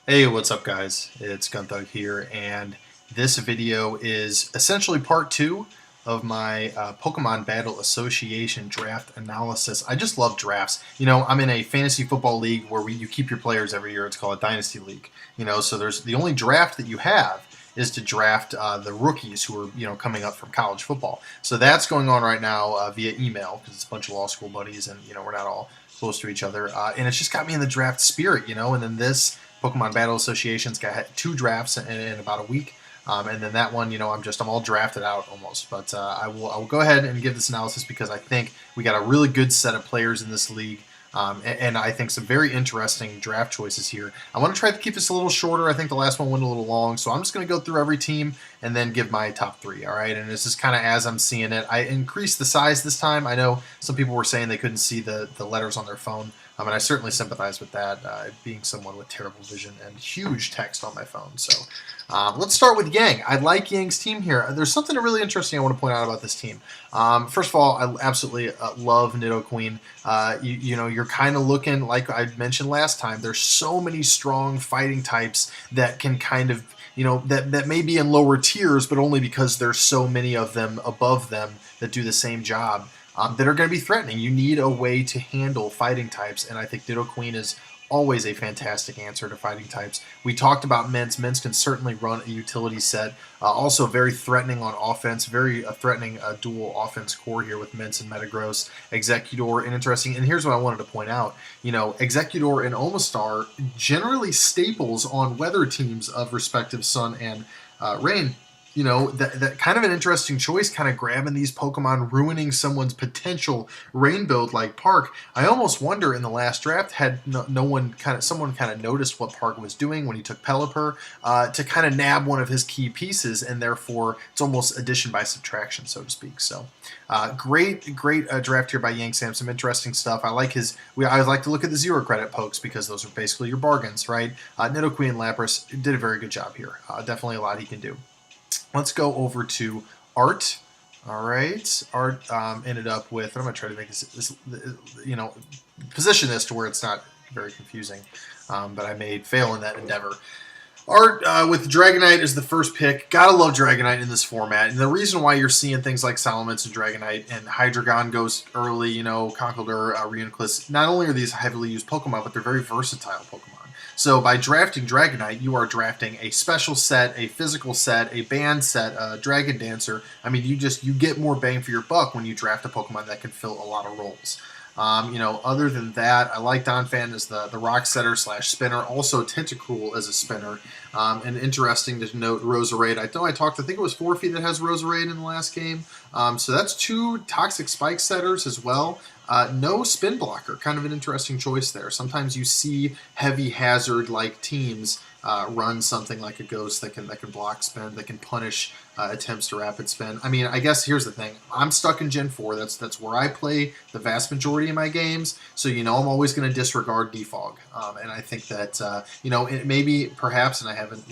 Hey, what's up guys? It's Gunthug here, and this video is essentially part two of my Pokemon Battle Association draft analysis. I just love drafts. I'm in a fantasy football league where you keep your players every year. It's called a Dynasty League. So there's the only draft that you have is to draft the rookies who are coming up from college football. So that's going on right now via email because it's a bunch of law school buddies, and we're not all close to each other. And it's just got me in the draft spirit, and then this Pokemon Battle Association's got two drafts in about a week. And then that one, I'm all drafted out almost. But I will go ahead and give this analysis because I think we got a really good set of players in this league. And I think some very interesting draft choices here. I want to try to keep this a little shorter. I think the last one went a little long, so I'm just going to go through every team and then give my top three, all right? And this is kind of as I'm seeing it. I increased the size this time. I know some people were saying they couldn't see the letters on their phone, and I certainly sympathize with that, being someone with terrible vision and huge text on my phone. So let's start with Yang. I like Yang's team here. There's something really interesting I want to point out about this team. First of all, I absolutely love Nidoqueen. You're kind of looking, like I mentioned last time, there's so many strong fighting types that can kind of, that may be in lower tiers, but only because there's so many of them above them that do the same job. That are going to be threatening. You need a way to handle fighting types, and I think Nidoqueen is always a fantastic answer to fighting types. We talked about Mints. Mints can certainly run a utility set. Also very threatening on offense, very threatening dual offense core here with Mints and Metagross. Executor, and interesting, and here's what I wanted to point out. Executor and Omastar generally staples on weather teams of respective Sun and Rain. That kind of an interesting choice, kind of grabbing these Pokemon, ruining someone's potential rain build like Park. I almost wonder in the last draft had someone kind of noticed what Park was doing when he took Pelipper to kind of nab one of his key pieces, and therefore it's almost addition by subtraction, so to speak. So great draft here by Yang Sam. Some interesting stuff. I like I like to look at the zero credit pokes because those are basically your bargains, right? Nidoqueen and Lapras did a very good job here. Definitely a lot he can do. Let's go over to Art. All right, Art ended up with. I'm going to try to make this, position this to where it's not very confusing, but I may fail in that endeavor. Art with Dragonite is the first pick. Gotta love Dragonite in this format, and the reason why you're seeing things like Salamence and Dragonite and Hydreigon goes early, Conkeldurr, Reuniclus. Not only are these heavily used Pokemon, but they're very versatile Pokemon. So by drafting Dragonite, you are drafting a special set, a physical set, a band set, a Dragon Dancer. I mean, you get more bang for your buck when you draft a Pokemon that can fill a lot of roles. Other than that, I like Donphan as the rock setter / spinner. Also, Tentacruel as a spinner. And interesting to note, Roserade. I think it was Forfeit that has Roserade in the last game. So that's two Toxic Spike setters as well. No spin blocker, kind of an interesting choice there. Sometimes you see heavy hazard like teams run something like a Ghost that can block spin, that can punish attempts to rapid spin. I mean, I guess here's the thing. I'm stuck in Gen 4. That's where I play the vast majority of my games. So I'm always going to disregard Defog. And I think that it maybe perhaps, and I haven't,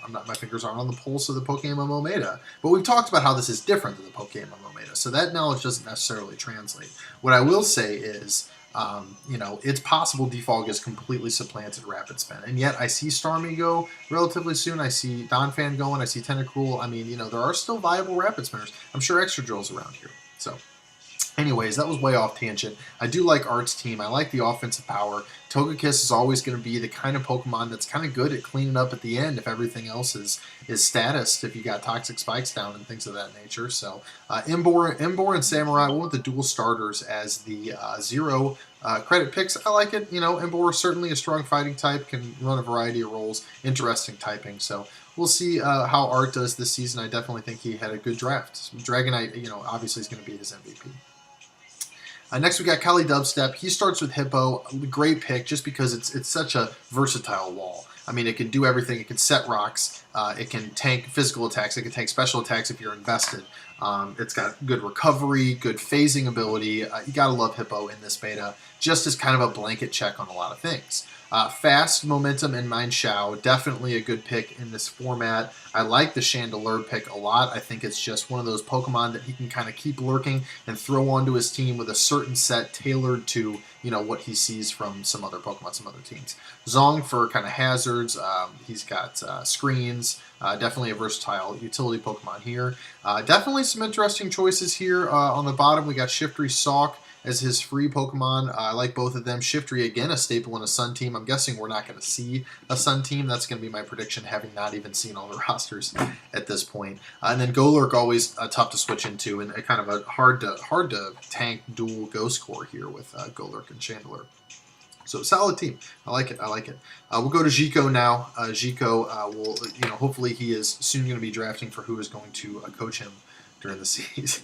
my fingers aren't on the pulse of the PokeMMO meta. But we've talked about how this is different than the PokeMMO meta. So that knowledge doesn't necessarily translate. What I will say is, it's possible Defog has completely supplanted Rapid Spin. And yet I see Starmie go relatively soon. I see Donphan going. I see Tentacruel. I mean, there are still viable Rapid Spinners. I'm sure Excadrill's around here. So anyways, that was way off tangent. I do like Art's team. I like the offensive power. Togekiss is always going to be the kind of Pokemon that's kind of good at cleaning up at the end if everything else is status, if you got Toxic Spikes down and things of that nature. So Emboar and Samurai, we want the dual starters as the zero credit picks. I like it. Emboar is certainly a strong fighting type, can run a variety of roles, interesting typing. So we'll see how Art does this season. I definitely think he had a good draft. Dragonite, obviously is going to be his MVP. Next, we got Kali Dubstep. He starts with Hippo. Great pick just because it's such a versatile wall. I mean, it can do everything. It can set rocks. It can tank physical attacks. It can tank special attacks if you're invested. It's got good recovery, good phasing ability. You got to love Hippo in this beta, just as kind of a blanket check on a lot of things. Fast Momentum and Mine Shao, definitely a good pick in this format. I like the Chandelure pick a lot. I think it's just one of those Pokemon that he can kind of keep lurking and throw onto his team with a certain set tailored to, you know, what he sees from some other Pokemon, some other teams. Zong for kind of hazards. He's got screens. Definitely a versatile utility Pokemon here. Definitely some interesting choices here. On the bottom, we got Shiftry Sawk as his free Pokemon. I like both of them. Shiftry, again, a staple in a Sun team. I'm guessing we're not going to see a Sun team. That's going to be my prediction, having not even seen all the rosters at this point. And then Golurk, always tough to switch into, and kind of a hard to tank dual Ghost Core here with Golurk and Chandelure. So solid team. I like it. I like it. We'll go to Zico now. Zico will, you know, hopefully he is soon going to be drafting for who is going to coach him during the season.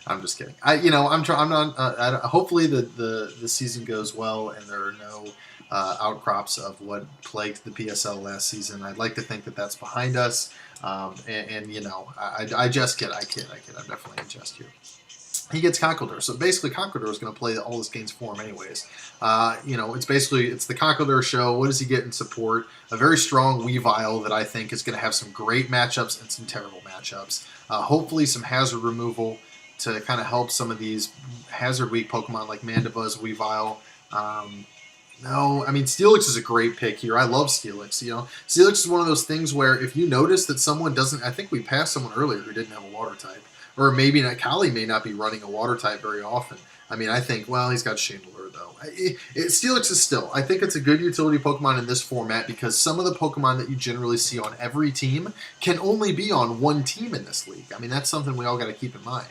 I'm just kidding. Hopefully the season goes well and there are no outcrops of what plagued the PSL last season. I'd like to think that that's behind us. And you know, I just kid. I kid. I'm definitely in jest here. He gets Conkeldurr. So basically Conkeldurr is going to play all this game's form anyways. You know, it's the Conkeldurr show. What does he get in support? A very strong Weavile that I think is going to have some great matchups and some terrible matchups. Hopefully some hazard removal to kind of help some of these hazard weak Pokemon like Mandibuzz, Weavile. No, I mean, Steelix is a great pick here. I love Steelix. You know, Steelix is one of those things where if you notice that someone doesn't, I think we passed someone earlier who didn't have a water type. Or maybe Kali may not be running a water type very often. I mean, I think, well, he's got Chandelure, though. Steelix is still, I think it's a good utility Pokemon in this format because some of the Pokemon that you generally see on every team can only be on one team in this league. I mean, that's something we all got to keep in mind.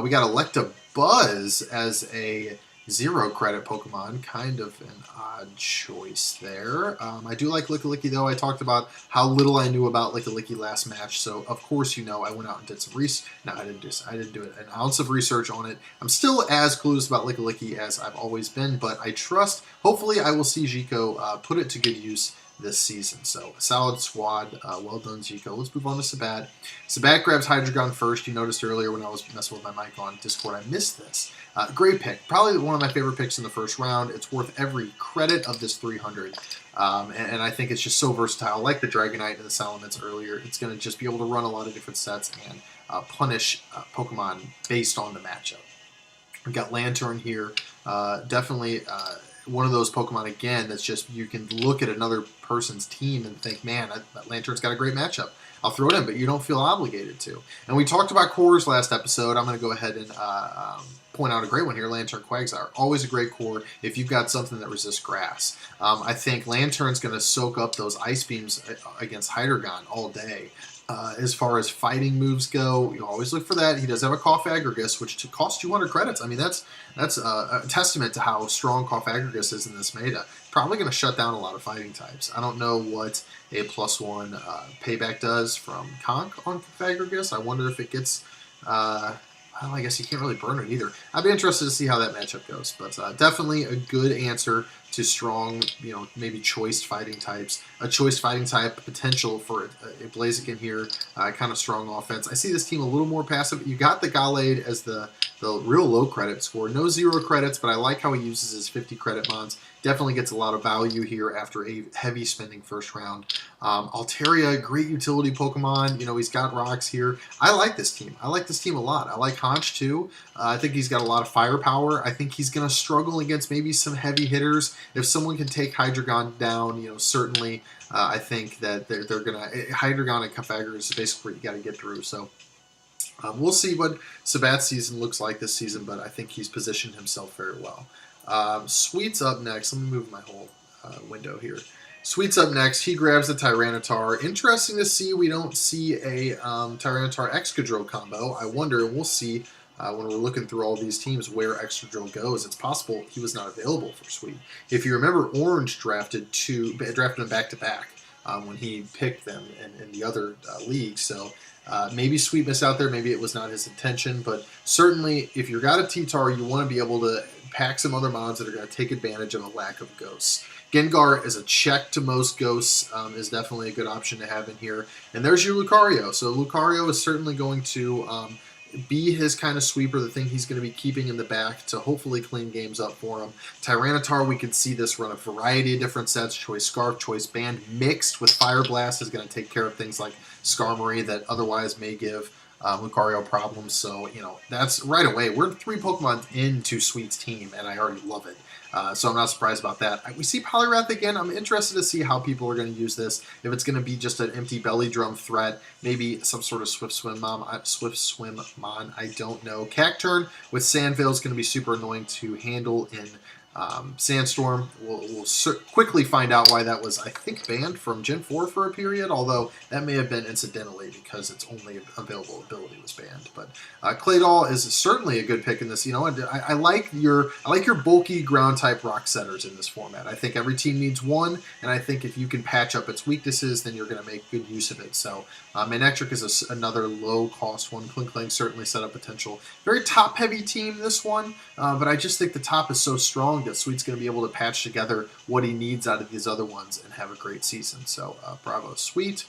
We got Electabuzz as a 0 credit Pokemon, kind of an odd choice there. I do like Lickilicky, though. I talked about how little I knew about Lickilicky last match, so of course, you know, I went out and did some research. No, I didn't do an ounce of research on it. I'm still as clueless about Lickilicky as I've always been, but I trust, hopefully I will see Zico put it to good use this season. So, a solid squad. Well done, Zico. Let's move on to Sabat. Sabat grabs Hydreigon first. You noticed earlier when I was messing with my mic on Discord, I missed this. Great pick. Probably one of my favorite picks in the first round. It's worth every credit of this 300. And I think it's just so versatile. Like the Dragonite and the Salamence earlier, it's going to just be able to run a lot of different sets and punish Pokemon based on the matchup. We've got Lantern here. Definitely one of those Pokemon, again, that's just, you can look at another person's team and think, man, that Lantern's got a great matchup. I'll throw it in, but you don't feel obligated to. And we talked about cores last episode. I'm going to go ahead and point out a great one here, Lantern Quagsire. Always a great core if you've got something that resists grass. I think Lantern's going to soak up those Ice Beams against Hydreigon all day. As far as fighting moves go, you always look for that. He does have a Cough Aggregus, which costs 200 credits. I mean, that's a testament to how strong Cough Aggregus is in this meta. Probably going to shut down a lot of fighting types. I don't know what a +1 payback does from Conk on Cough Aggregus. I wonder if it gets... well, I guess you can't really burn it either. I'd be interested to see how that matchup goes. But definitely a good answer to strong, you know, maybe choiced fighting types. A choiced fighting type potential for a Blaziken here. Kind of strong offense. I see this team a little more passive. You got the Gallade as the real low credit score. No 0 credits, but I like how he uses his 50 credit mons. Definitely gets a lot of value here after a heavy spending first round. Altaria, great utility Pokemon. You know, he's got rocks here. I like this team. I like this team a lot. I like Haunch too. I think he's got a lot of firepower. I think he's going to struggle against maybe some heavy hitters. If someone can take Hydreigon down, you know, certainly I think that they're going to... Hydreigon and Cofagrigus is basically what you got to get through. So we'll see what Sabat's season looks like this season, but I think he's positioned himself very well. Sweet's up next. Let me move my whole window here. Sweet's up next. He grabs the Tyranitar. Interesting to see we don't see a Tyranitar Excadrill combo. I wonder, and we'll see when we're looking through all these teams where Excadrill goes. It's possible he was not available for Sweet. If you remember, Orange drafted them back-to-back when he picked them in the other league. So maybe Sweet missed out there. Maybe it was not his intention. But certainly, if you've got a T-Tar, you want to be able to pack some other mons that are going to take advantage of a lack of ghosts. Gengar is a check to most ghosts, is definitely a good option to have in here. And there's your Lucario. So Lucario is certainly going to be his kind of sweeper, the thing he's going to be keeping in the back to hopefully clean games up for him. Tyranitar, we could see this run a variety of different sets. Choice Scarf, Choice Band, mixed with Fire Blast is going to take care of things like Skarmory that otherwise may give Lucario problems. So, that's right away. We're 3 Pokemon into Sweet's team, and I already love it. So I'm not surprised about that. We see Poliwrath again. I'm interested to see how people are going to use this. If it's going to be just an empty belly drum threat, maybe some sort of Swift Swim Mon, I don't know. Cacturn with Sandveil is going to be super annoying to handle in Sandstorm. We'll quickly find out why that was, I think, banned from Gen 4 for a period, although that may have been incidentally because its only available ability was banned. But Claydol is certainly a good pick in this. I like your bulky ground type rock setters in this format. I think every team needs one, and I think if you can patch up its weaknesses, then you're going to make good use of it. So Manectric is another low cost one. Klinklang certainly set up potential. Very top heavy team this one, but I just think the top is so strong that Sweet's going to be able to patch together what he needs out of these other ones and have a great season. So bravo, Sweet.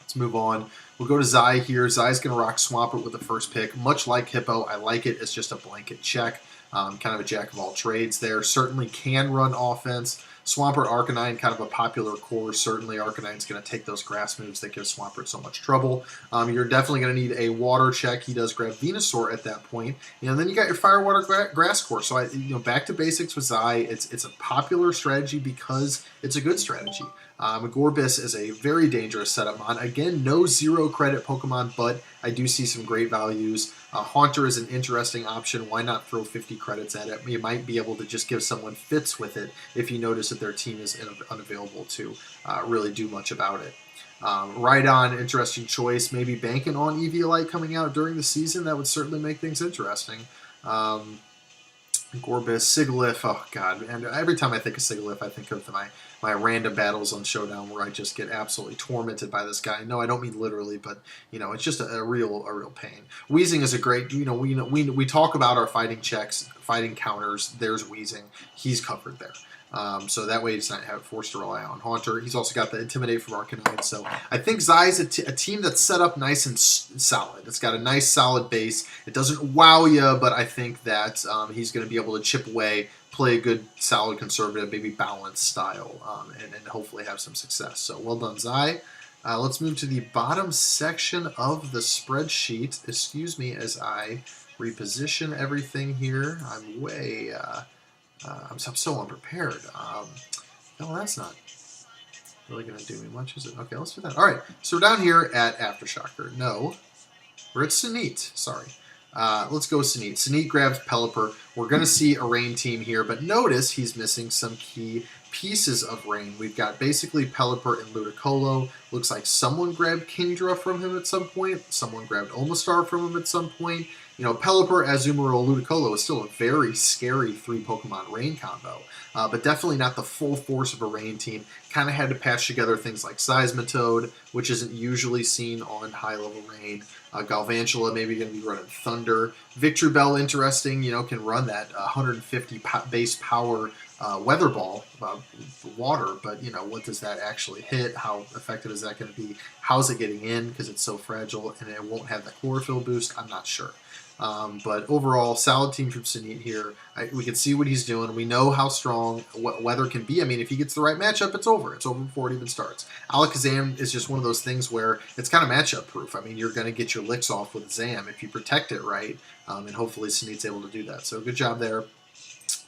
Let's move on. We'll go to Zai here. Zai's going to rock Swampert with the first pick. Much like Hippo, I like it. It's just a blanket check. Kind of a jack of all trades there. Certainly can run offense. Swampert, Arcanine, kind of a popular core. Certainly Arcanine's going to take those grass moves that give Swampert so much trouble. You're definitely going to need a water check. He does grab Venusaur at that point. And then you got your Fire, Water, Grass core. So, back to basics with Zai. It's a popular strategy because it's a good strategy. Gorbis is a very dangerous setup mon. Again, no 0 credit Pokemon, but I do see some great values. Haunter is an interesting option. Why not throw 50 credits at it? You might be able to just give someone fits with it if you notice that their team is unavailable to really do much about it. Rhydon, interesting choice. Maybe banking on Eviolite coming out during the season. That would certainly make things interesting. Gorbis, Sigilyph, oh god, and every time I think of Sigilyph, I think of my random battles on Showdown where I just get absolutely tormented by this guy. No, I don't mean literally, but it's just a real pain. Weezing is a great, we talk about our fighting checks, fighting counters. There's Weezing, he's covered there. So that way he's not forced to rely on Haunter. He's also got the Intimidate from Arcanine. So I think Zai's a team that's set up nice and solid. It's got a nice solid base. It doesn't wow you, but I think that he's going to be able to chip away, play a good, solid, conservative, maybe balanced style, and hopefully have some success. So well done, Zai. Let's move to the bottom section of the spreadsheet. Excuse me as I reposition everything here. I'm way... I'm so unprepared. No, that's not really going to do me much, is it? Okay, let's do that. All right, so we're down here at Aftershocker. No, we're at Sanit. Sorry. Let's go Sanit. Sanit grabs Pelipper. We're going to see a Rain team here, but notice he's missing some key pieces of Rain. We've got basically Pelipper and Ludicolo. Looks like someone grabbed Kingdra from him at some point. Someone grabbed Omastar from him at some point. Pelipper, Azumarill, Ludicolo is still a very scary 3 Pokemon Rain combo, but definitely not the full force of a Rain team. Kind of had to patch together things like Seismitoad, which isn't usually seen on high-level Rain. Galvantula maybe going to be running Thunder. Victreebel, interesting, can run that 150 base power Weather Ball, water, but what does that actually hit? How effective is that going to be? How's it getting in because it's so fragile and it won't have the chlorophyll boost? I'm not sure. But overall, solid team from Sanit here. We can see what he's doing. We know how strong Weather can be. I mean, if he gets the right matchup, it's over. It's over before it even starts. Alakazam is just one of those things where it's kind of matchup proof. I mean, you're going to get your licks off with Zam if you protect it right, and hopefully Sanit's able to do that. So good job there.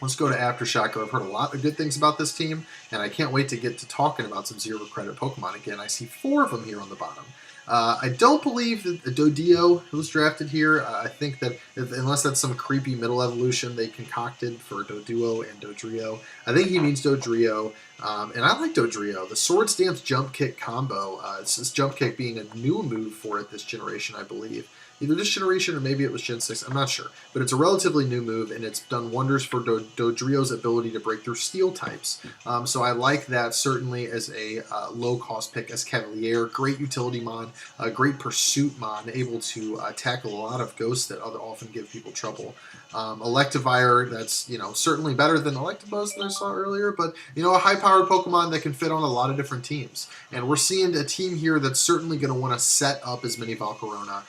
Let's go to Aftershocker. I've heard a lot of good things about this team, and I can't wait to get to talking about some 0 credit Pokemon again. I see 4 of them here on the bottom. I don't believe that Dodio was drafted here. I think that unless that's some creepy middle evolution they concocted for Doduo and Dodrio, I think he means Dodrio. And I like Dodrio. The Swords Dance Jump Kick combo, it's this Jump Kick being a new move for it this generation, I believe. Either this generation or maybe it was Gen 6, I'm not sure. But it's a relatively new move, and it's done wonders for Dodrio's ability to break through steel types. So I like that certainly as a low-cost pick as Cavalier. Great utility mon, great pursuit mon, able to tackle a lot of ghosts that often give people trouble. Electivire, that's certainly better than Electabuzz that I saw earlier, but a high-powered Pokemon that can fit on a lot of different teams. And we're seeing a team here that's certainly going to want to set up as many Volcarona.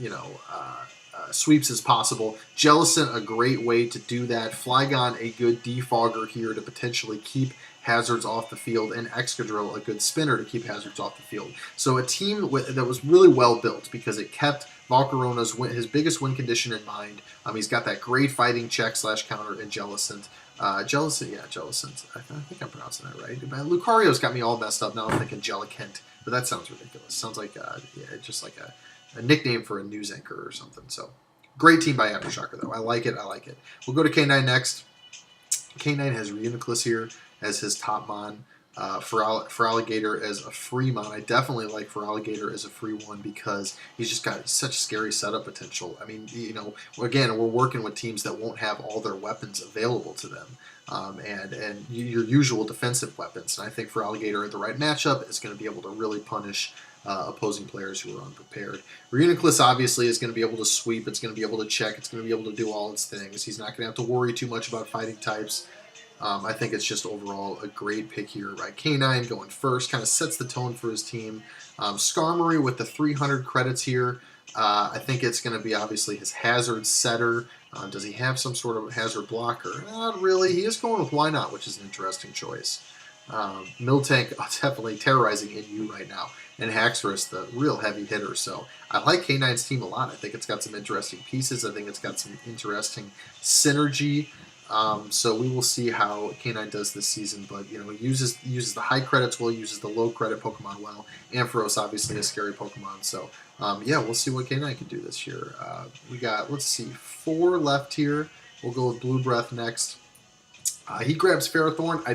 you know, sweeps as possible. Jellicent, a great way to do that. Flygon, a good defogger here to potentially keep hazards off the field, and Excadrill, a good spinner to keep hazards off the field. So a team that was really well built because it kept Volcarona's his biggest win condition in mind. He's got that great fighting check / counter in Jellicent. Jellicent. I think I'm pronouncing that right. Lucario's got me all messed up. Now I'm thinking Jellicent, but that sounds ridiculous. Sounds like just like a nickname for a news anchor or something. So great team by Aftershocker, though. I like it. We'll go to K9 next. K9 has Reuniclus here as his top mon. For Alligator as a free mon. I definitely like for Alligator as a free one because he's just got such scary setup potential. I mean, again, we're working with teams that won't have all their weapons available to them. And your usual defensive weapons. And I think for Alligator, the right matchup is going to be able to really punish opposing players who are unprepared. Reuniclus obviously is going to be able to sweep. It's going to be able to check. It's going to be able to do all its things. He's not going to have to worry too much about fighting types. I think it's just overall a great pick here by K9 going first. Kind of sets the tone for his team. Skarmory with the 300 credits here. I think it's going to be obviously his hazard setter. Does he have some sort of hazard blocker? Not really. He is going with Why Not, which is an interesting choice. Miltank definitely terrorizing NU right now. And Haxorus, the real heavy hitter. So I like K9's team a lot. I think it's got some interesting pieces. I think it's got some interesting synergy. So we will see how K9 does this season, but he uses the high credits well, uses the low credit Pokemon well. Ampharos obviously a scary Pokemon, so we'll see what K9 can do this year. We got 4 left here. We'll go with Blue Breath next. He grabs Ferrothorn.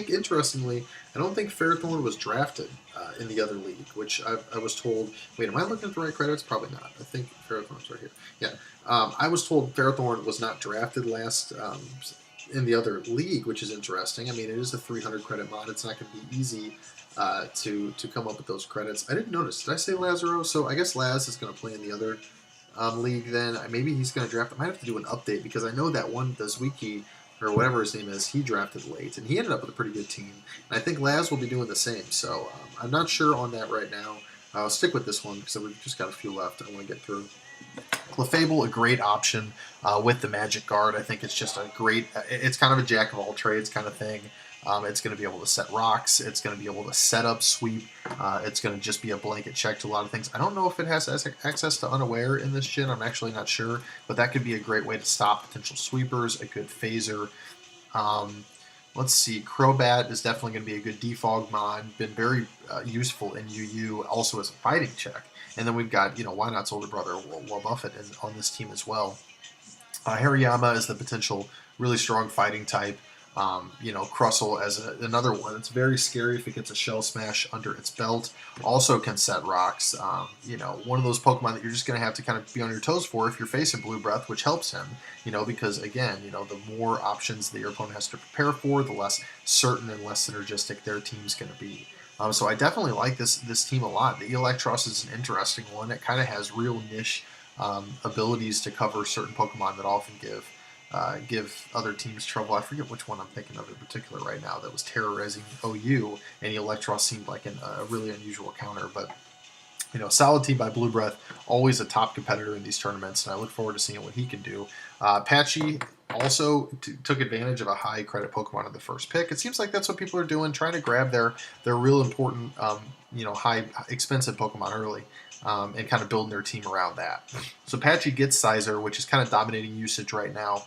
Interestingly, I don't think Ferrothorn was drafted in the other league, which I was told. Wait, am I looking at the right credits? Probably not. I think Ferrothorn's right here. Yeah. I was told Ferrothorn was not drafted last in the other league, which is interesting. I mean, it is a 300 credit mod. It's not going to be easy to come up with those credits. I didn't notice. Did I say Lazaro? So I guess Laz is going to play in the other league then. Maybe he's going to draft. I might have to do an update because I know that one, the Zwicky, or whatever his name is, he drafted late, and he ended up with a pretty good team. And I think Laz will be doing the same, so I'm not sure on that right now. I'll stick with this one because we've just got a few left I want to get through. Clefable, a great option with the Magic Guard. I think it's just a great, it's kind of a jack of all trades kind of thing. It's going to be able to set rocks. It's going to be able to set up sweep. It's going to just be a blanket check to a lot of things. I don't know if it has access to Unaware in this gen. I'm actually not sure, but that could be a great way to stop potential sweepers, a good phaser. Let's see. Crobat is definitely going to be a good defog mod. Been very useful in UU, also as a fighting check. And then we've got, Why Not's older brother, Buffett, on this team as well. Hariyama is the potential really strong fighting type. Crustle as another one. It's very scary if it gets a Shell Smash under its belt. Also can set rocks. One of those Pokemon that you're just going to have to kind of be on your toes for if you're facing Blue Breath, which helps him, because again, the more options that your opponent has to prepare for, the less certain and less synergistic their team's going to be. So I definitely like this team a lot. The Electros is an interesting one. It kind of has real niche abilities to cover certain Pokemon that often give other teams trouble. I forget which one I'm thinking of in particular right now that was terrorizing OU, and Electros seemed like a really unusual counter. But, solid team by Blue Breath, always a top competitor in these tournaments, and I look forward to seeing what he can do. Patchy also took advantage of a high credit Pokemon in the first pick. It seems like that's what people are doing, trying to grab their real important, high expensive Pokemon early. And kind of building their team around that. So Patchy gets Sizer, which is kind of dominating usage right now.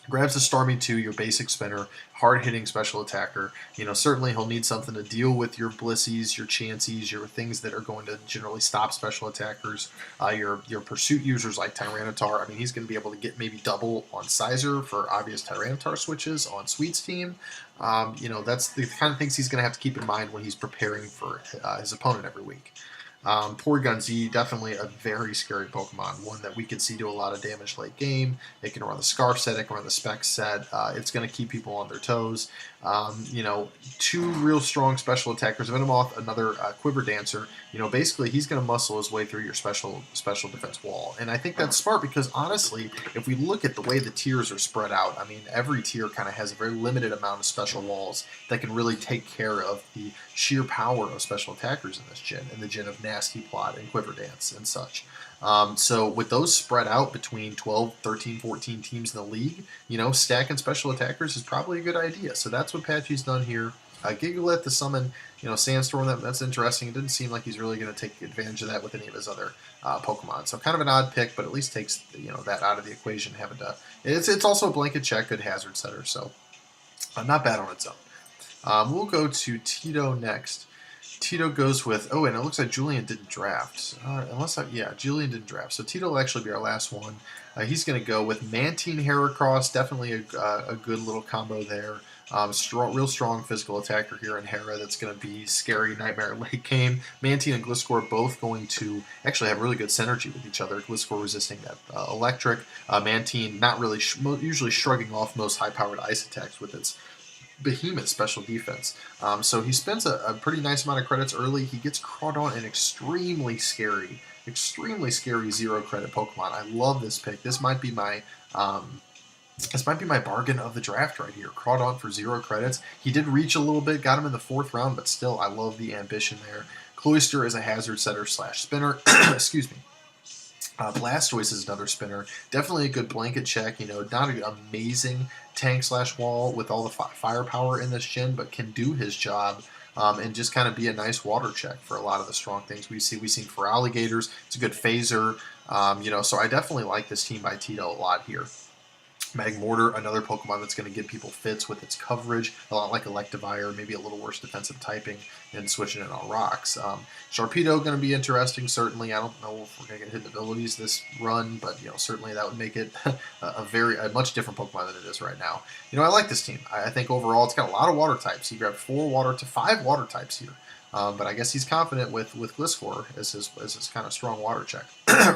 Grabs the Starmie 2, your basic spinner, hard-hitting special attacker. Certainly he'll need something to deal with your Blissies, your Chanseys, your things that are going to generally stop special attackers. Your pursuit users like Tyranitar. I mean, he's going to be able to get maybe double on Sizer for obvious Tyranitar switches on Sweet's team. That's the kind of things he's going to have to keep in mind when he's preparing for his opponent every week. Porygon Z, definitely a very scary Pokemon, one that we could see do a lot of damage late game. It can run the Scarf set, it can run the Spec set. It's going to keep people on their toes. 2 real strong special attackers. Venomoth, another Quiver Dancer. Basically he's going to muscle his way through your special defense wall. And I think that's smart because honestly, if we look at the way the tiers are spread out, I mean, every tier kind of has a very limited amount of special walls that can really take care of the sheer power of special attackers in this gen, in the gen of Nasty Plot and Quiver Dance and such. So with those spread out between 12, 13, 14 teams in the league, stacking special attackers is probably a good idea. So that's what Patchy's done here. Gigalith to summon, Sandstorm, that's interesting. It didn't seem like he's really going to take advantage of that with any of his other Pokemon. So kind of an odd pick, but at least takes that out of the equation. Having to, it's also a blanket check, good hazard setter, so not bad on its own. We'll go to Tito next. Tito goes with, and it looks like Julian didn't draft. Julian didn't draft. So Tito will actually be our last one. He's going to go with Mantine Heracross, definitely a good little combo there. Real strong physical attacker here in Hera that's going to be scary, nightmare late game. Mantine and Gliscor both going to actually have really good synergy with each other. Gliscor resisting that electric. Mantine not really, usually shrugging off most high-powered ice attacks with its behemoth special defense. So he spends a pretty nice amount of credits early. He gets Crawdon, an extremely scary 0 credit Pokemon. I love this pick. This might be my bargain of the draft right here. Crawdon for 0 credits. He did reach a little bit, got him in the 4th round, but still, I love the ambition there. Cloyster is a hazard setter / spinner. Excuse me. Blastoise is another spinner. Definitely a good blanket check. Not an amazing tank / wall with all the firepower in this gen, but can do his job and just kind of be a nice water check for a lot of the strong things we see. We've seen for alligators. It's a good phaser. So I definitely like this team by Tito a lot here. Magmortar, another Pokemon that's going to give people fits with its coverage, a lot like Electivire, maybe a little worse defensive typing, and switching it on rocks. Sharpedo going to be interesting, certainly. I don't know if we're going to get hidden abilities this run, but certainly that would make it a much different Pokemon than it is right now. I like this team. I think overall it's got a lot of water types. He grabbed 4 water to 5 water types here. But I guess he's confident with Gliscor as his kind of strong water check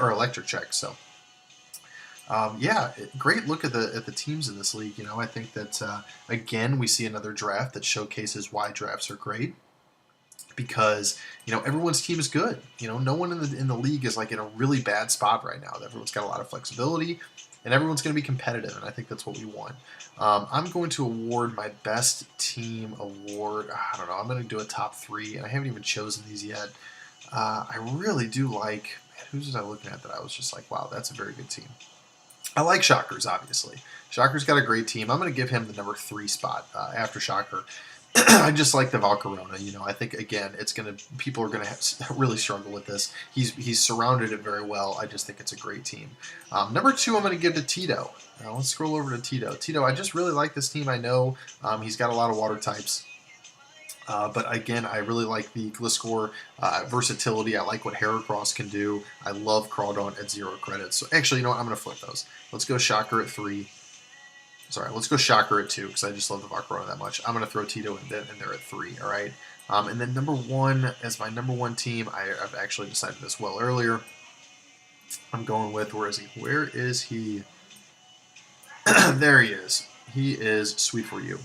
or electric check. So. Great look at the teams in this league. I think that again we see another draft that showcases why drafts are great, because everyone's team is good. No one in the league is like in a really bad spot right now. Everyone's got a lot of flexibility, and everyone's going to be competitive, and I think that's what we want. I'm going to award my best team award. I don't know. I'm going to do a top 3, and I haven't even chosen these yet. I really do like. Man, who's was I looking at that I was just like, wow, that's a very good team. I like Shockers, obviously. Shocker's got a great team. I'm going to give him the number 3 spot after Shocker. I just like the Valcarona. I think, again, people are going to really struggle with this. He's surrounded it very well. I just think it's a great team. Number 2, I'm going to give to Tito. Let's scroll over to Tito. Tito, I just really like this team. I know he's got a lot of water types. But again, I really like the Gliscor versatility. I like what Heracross can do. I love Crawdon at 0 credits. So actually, I'm going to flip those. Let's go Shocker at 3. Sorry, let's go Shocker at 2 because I just love the Valcarona that much. I'm going to throw Tito in there at 3. All right. And then number 1 as my number 1 team. I've actually decided this well earlier. I'm going with, where is he? Where is he? There he is. He is Sweet For You.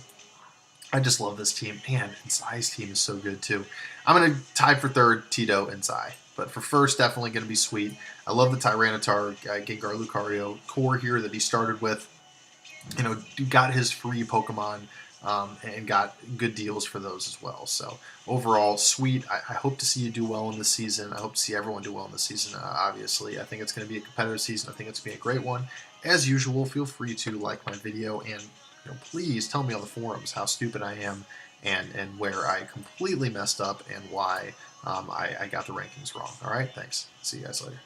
I just love this team. Man, Zai's team is so good, too. I'm going to tie for 3rd, Tito and Zai. But for first, definitely going to be Sweet. I love the Tyranitar, Gengar, Lucario core here that he started with. Got his free Pokemon and got good deals for those as well. So overall, Sweet. I hope to see you do well in this season. I hope to see everyone do well in this season, obviously. I think it's going to be a competitive season. I think it's going to be a great one. As usual, feel free to like my video and please tell me on the forums how stupid I am and where I completely messed up and why I got the rankings wrong. All right, thanks. See you guys later.